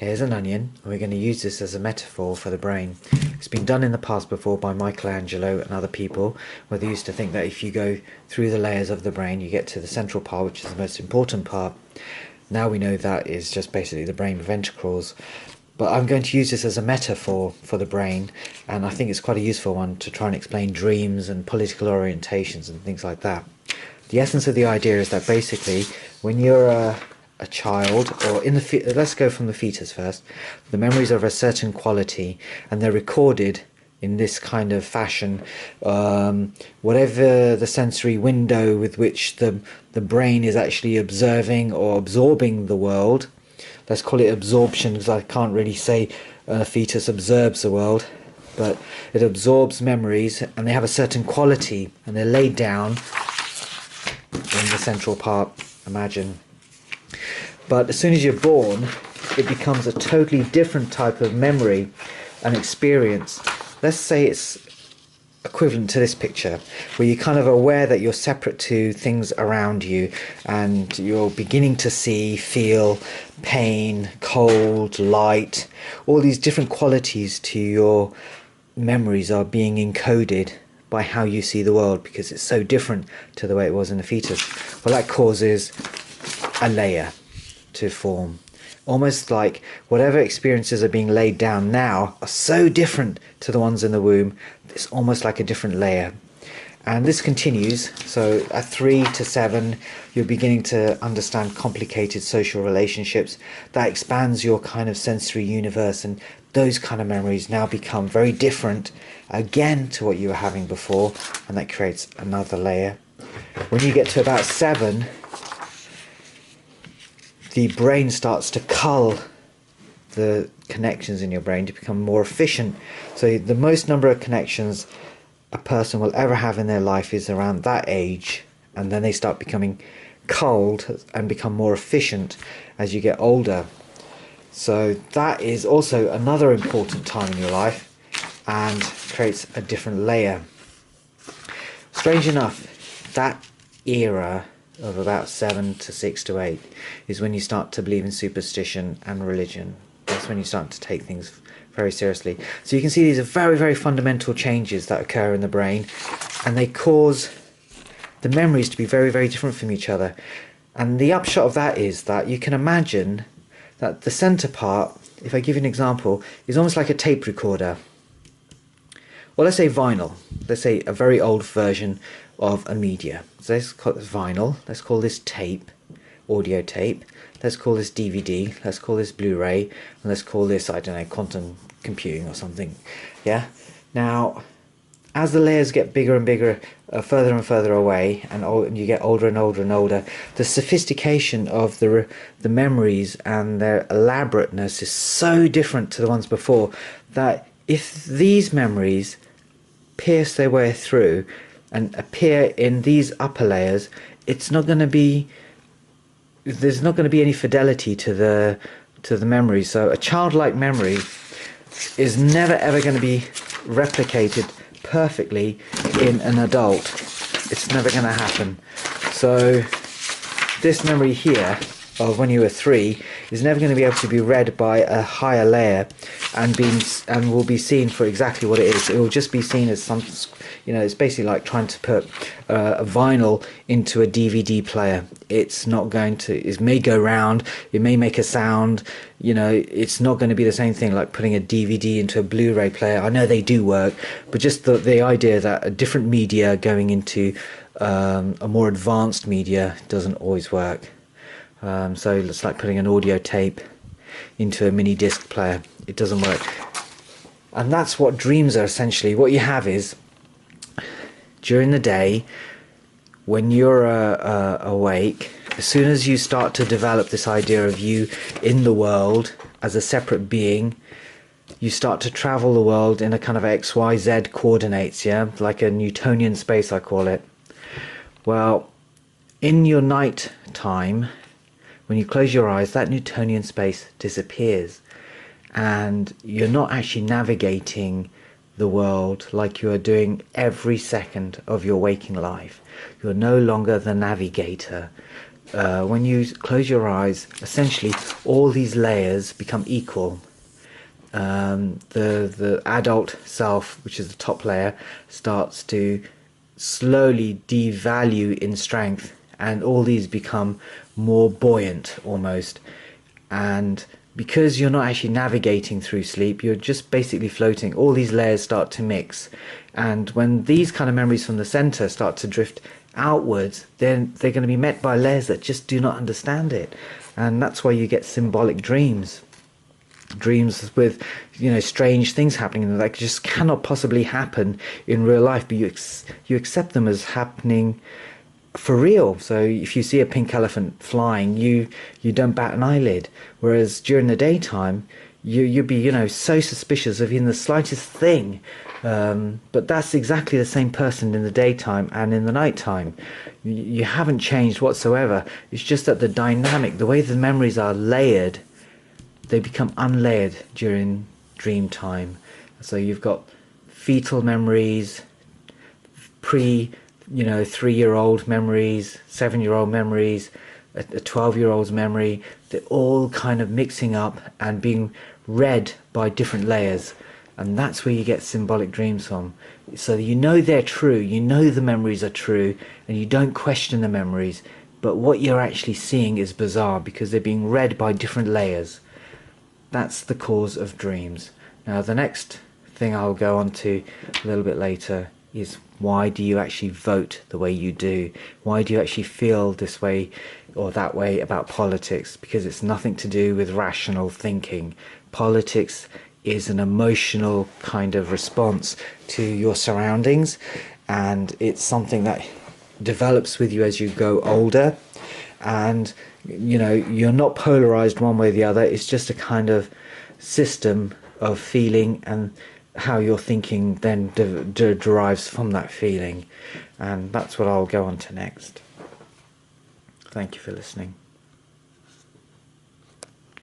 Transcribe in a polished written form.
Here's an onion, and we're going to use this as a metaphor for the brain. It's been done in the past before by Michelangelo and other people, where they used to think that if you go through the layers of the brain, you get to the central part, which is the most important part. Now we know that is just basically the brain ventricles. But I'm going to use this as a metaphor for the brain, and I think it's quite a useful one to try and explain dreams and political orientations and things like that. The essence of the idea is that basically, when you're a child, or in the let's go from the fetus first, the memories are of a certain quality, and they're recorded in this kind of fashion. Whatever the sensory window with which the brain is actually observing or absorbing the world, let's call it absorption, because I can't really say a fetus observes the world, but it absorbs memories, and they have a certain quality, and they're laid down in the central part, imagine. But as soon as you're born, it becomes a totally different type of memory and experience. Let's say it's equivalent to this picture, where you're kind of aware that you're separate to things around you, and you're beginning to see, feel pain, cold, light. All these different qualities to your memories are being encoded by how you see the world, because it's so different to the way it was in the fetus. Well, that causes a layer to form. Almost like whatever experiences are being laid down now are so different to the ones in the womb, it's almost like a different layer. And this continues, so at 3 to 7 you're beginning to understand complicated social relationships. That expands your kind of sensory universe, and those kind of memories now become very different again to what you were having before, and that creates another layer. When you get to about 7, the brain starts to cull the connections in your brain to become more efficient. So the most number of connections a person will ever have in their life is around that age, and then they start becoming culled and become more efficient as you get older. So that is also another important time in your life and creates a different layer. Strange enough, that era of about 7 to 6 to 8 is when you start to believe in superstition and religion. That's when you start to take things very seriously. So you can see these are very, very fundamental changes that occur in the brain, and they cause the memories to be very, very different from each other. And the upshot of that is that you can imagine that the center part, if I give you an example, is almost like a tape recorder. Well, let's say vinyl. Let's say a very old version of a media. So let's call this vinyl. Let's call this tape, audio tape. Let's call this DVD. Let's call this Blu-ray. And let's call this, I don't know, quantum computing or something. Yeah? Now, as the layers get bigger and bigger, further and further away, and you get older and older and older, the sophistication of the memories and their elaborateness is so different to the ones before, that if these memories pierce their way through and appear in these upper layers, there's not going to be any fidelity to the memory. So a childlike memory is never ever going to be replicated perfectly in an adult. It's never going to happen. So this memory here of when you were 3 is never going to be able to be read by a higher layer and will be seen for exactly what it is. It will just be seen as some, it's basically like trying to put a vinyl into a DVD player. It's not going to, it may go round, it may make a sound, it's not going to be the same thing like putting a DVD into a Blu-ray player. I know they do work, but just the idea that a different media going into a more advanced media doesn't always work. So it's like putting an audio tape into a mini disc player. It doesn't work. And that's what dreams are essentially. What you have is, during the day, when you're awake, as soon as you start to develop this idea of you in the world as a separate being, you start to travel the world in a kind of XYZ coordinates, yeah? Like a Newtonian space, I call it. Well, in your night time, when you close your eyes, that Newtonian space disappears, and you're not actually navigating the world like you are doing every second of your waking life. You're no longer the navigator. when you close your eyes, essentially all these layers become equal. The adult self, which is the top layer, starts to slowly devalue in strength, and all these become more buoyant almost. And because you're not actually navigating through sleep, you're just basically floating, all these layers start to mix. And when these kind of memories from the center start to drift outwards, then they're going to be met by layers that just do not understand it. And that's why you get symbolic dreams with, you know, strange things happening that just cannot possibly happen in real life, but you accept them as happening for real. So if you see a pink elephant flying, you don't bat an eyelid, whereas during the daytime you'd be, you know, so suspicious of even the slightest thing. But that's exactly the same person in the daytime and in the nighttime. You haven't changed whatsoever. It's just that the dynamic, the way the memories are layered, they become unlayered during dream time. So you've got fetal memories, 3-year-old memories, 7-year-old memories, a 12-year-old's memory. They're all kind of mixing up and being read by different layers. And that's where you get symbolic dreams from. So you know they're true, you know the memories are true, and you don't question the memories. But what you're actually seeing is bizarre because they're being read by different layers. That's the cause of dreams. Now the next thing I'll go on to a little bit later is, why do you actually vote the way you do? Why do you actually feel this way or that way about politics? Because it's nothing to do with rational thinking. Politics is an emotional kind of response to your surroundings, and it's something that develops with you as you go older. And you know, you're not polarized one way or the other. It's just a kind of system of feeling, and how your thinking then derives from that feeling. And that's what I'll go on to next. Thank you for listening.